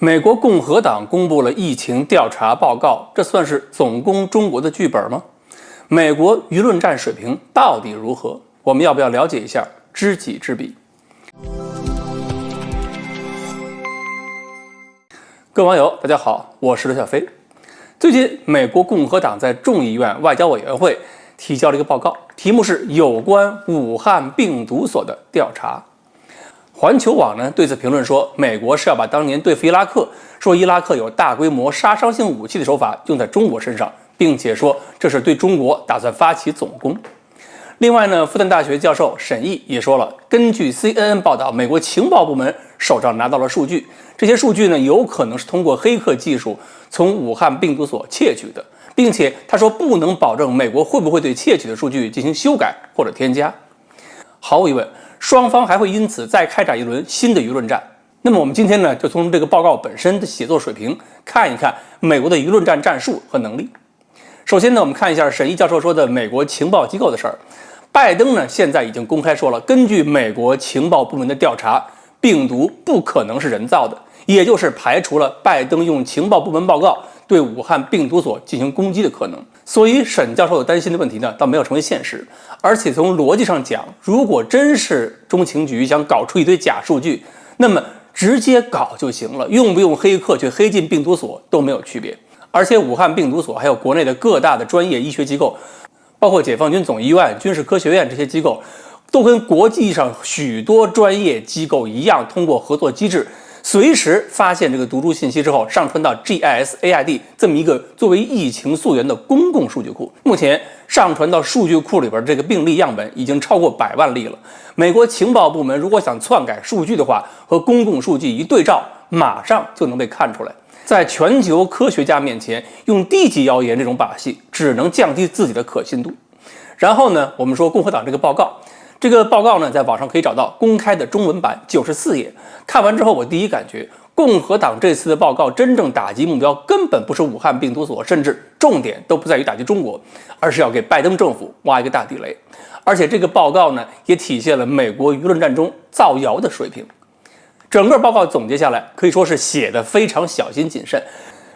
美国共和党公布了疫情调查报告，这算是总攻中国的剧本吗？美国舆论战水平到底如何？我们要不要了解一下，知己知彼？各位网友，大家好，我是刘小飞。最近，美国共和党在众议院外交委员会提交了一个报告，题目是有关武汉病毒所的调查。环球网呢对此评论说，美国是要把当年对付伊拉克，说伊拉克有大规模杀伤性武器的手法用在中国身上，并且说这是对中国打算发起总攻。另外呢，复旦大学教授沈毅也说了，根据 CNN 报道，美国情报部门手上拿到了数据，这些数据呢有可能是通过黑客技术从武汉病毒所窃取的，并且他说不能保证美国会不会对窃取的数据进行修改或者添加。毫无疑问，双方还会因此再开展一轮新的舆论战。那么我们今天呢，就从这个报告本身的写作水平看一看美国的舆论战战术和能力。首先呢，我们看一下沈毅教授说的美国情报机构的事儿。拜登呢，现在已经公开说了，根据美国情报部门的调查，病毒不可能是人造的，也就是排除了拜登用情报部门报告对武汉病毒所进行攻击的可能。所以沈教授的担心的问题呢，倒没有成为现实。而且从逻辑上讲，如果真是中情局想搞出一堆假数据，那么直接搞就行了，用不用黑客去黑进病毒所都没有区别。而且武汉病毒所还有国内的各大的专业医学机构，包括解放军总医院、军事科学院这些机构，都跟国际上许多专业机构一样，通过合作机制随时发现这个毒株信息之后，上传到 GISAID 这么一个作为疫情溯源的公共数据库。目前上传到数据库里边这个病例样本已经超过100万例了。美国情报部门如果想篡改数据的话，和公共数据一对照，马上就能被看出来。在全球科学家面前，用低级谣言这种把戏，只能降低自己的可信度。然后呢，我们说共和党这个报告呢，在网上可以找到公开的中文版94页。看完之后，我第一感觉，共和党这次的报告真正打击目标根本不是武汉病毒所，甚至重点都不在于打击中国，而是要给拜登政府挖一个大地雷。而且这个报告呢，也体现了美国舆论战中造谣的水平。整个报告总结下来，可以说是写得非常小心谨慎。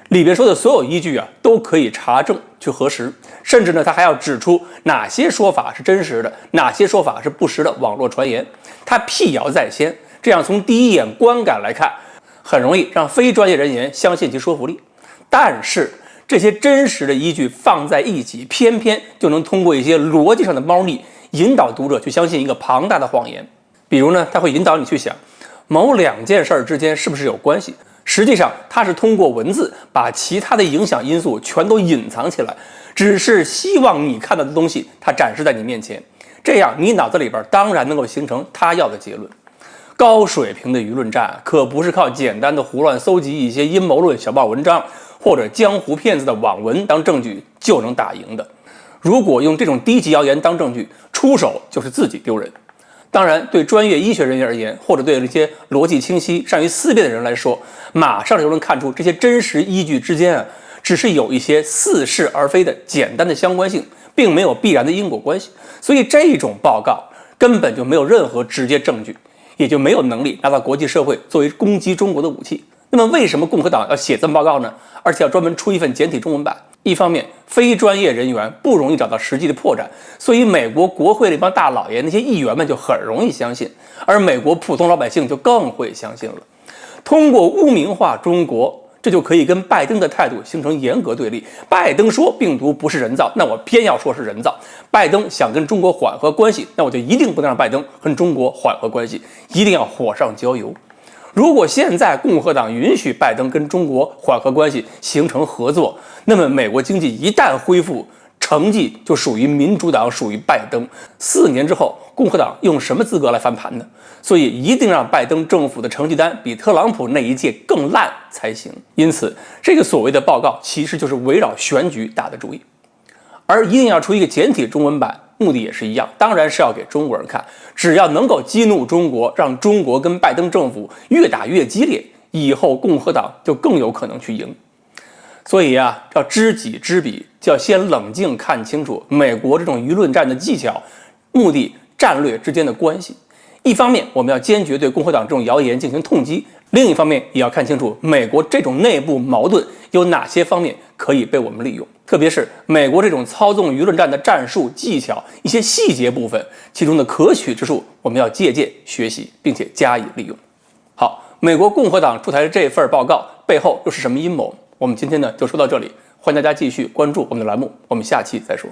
里边说的所有依据都可以查证去核实，甚至呢，他还要指出哪些说法是真实的，哪些说法是不实的网络传言。他辟谣在先，这样从第一眼观感来看，很容易让非专业人员相信其说服力。但是这些真实的依据放在一起，偏偏就能通过一些逻辑上的猫腻，引导读者去相信一个庞大的谎言。比如呢，他会引导你去想，某两件事之间是不是有关系？实际上，它是通过文字把其他的影响因素全都隐藏起来，只是希望你看到的东西它展示在你面前，这样你脑子里边当然能够形成他要的结论。高水平的舆论战可不是靠简单的胡乱搜集一些阴谋论小报文章或者江湖骗子的网文当证据就能打赢的。如果用这种低级谣言当证据，出手就是自己丢人。当然，对专业医学人员而言，或者对那些逻辑清晰、善于思辨的人来说，马上就能看出这些真实依据之间只是有一些似是而非的简单的相关性，并没有必然的因果关系。所以这种报告根本就没有任何直接证据，也就没有能力拿到国际社会作为攻击中国的武器。那么为什么共和党要写这份报告呢？而且要专门出一份简体中文版？一方面，非专业人员不容易找到实际的破绽，所以美国国会那帮大老爷那些议员们就很容易相信，而美国普通老百姓就更会相信了。通过污名化中国，这就可以跟拜登的态度形成严格对立。拜登说病毒不是人造，那我偏要说是人造。拜登想跟中国缓和关系，那我就一定不能让拜登跟中国缓和关系，一定要火上浇油。如果现在共和党允许拜登跟中国缓和关系，形成合作，那么美国经济一旦恢复，成绩就属于民主党，属于拜登。4年之后，共和党用什么资格来翻盘呢？所以一定让拜登政府的成绩单比特朗普那一届更烂才行。因此，这个所谓的报告其实就是围绕选举打的主意。而一定要出一个简体中文版，目的也是一样，当然是要给中国人看。只要能够激怒中国，让中国跟拜登政府越打越激烈，以后共和党就更有可能去赢。所以要知己知彼，就要先冷静看清楚美国这种舆论战的技巧、目的、战略之间的关系。一方面，我们要坚决对共和党这种谣言进行痛击；另一方面，也要看清楚美国这种内部矛盾有哪些方面可以被我们利用，特别是美国这种操纵舆论战的战术技巧，一些细节部分，其中的可取之处，我们要借鉴学习，并且加以利用。好，美国共和党出台的这份报告背后又是什么阴谋？我们今天呢就说到这里，欢迎大家继续关注我们的栏目，我们下期再说。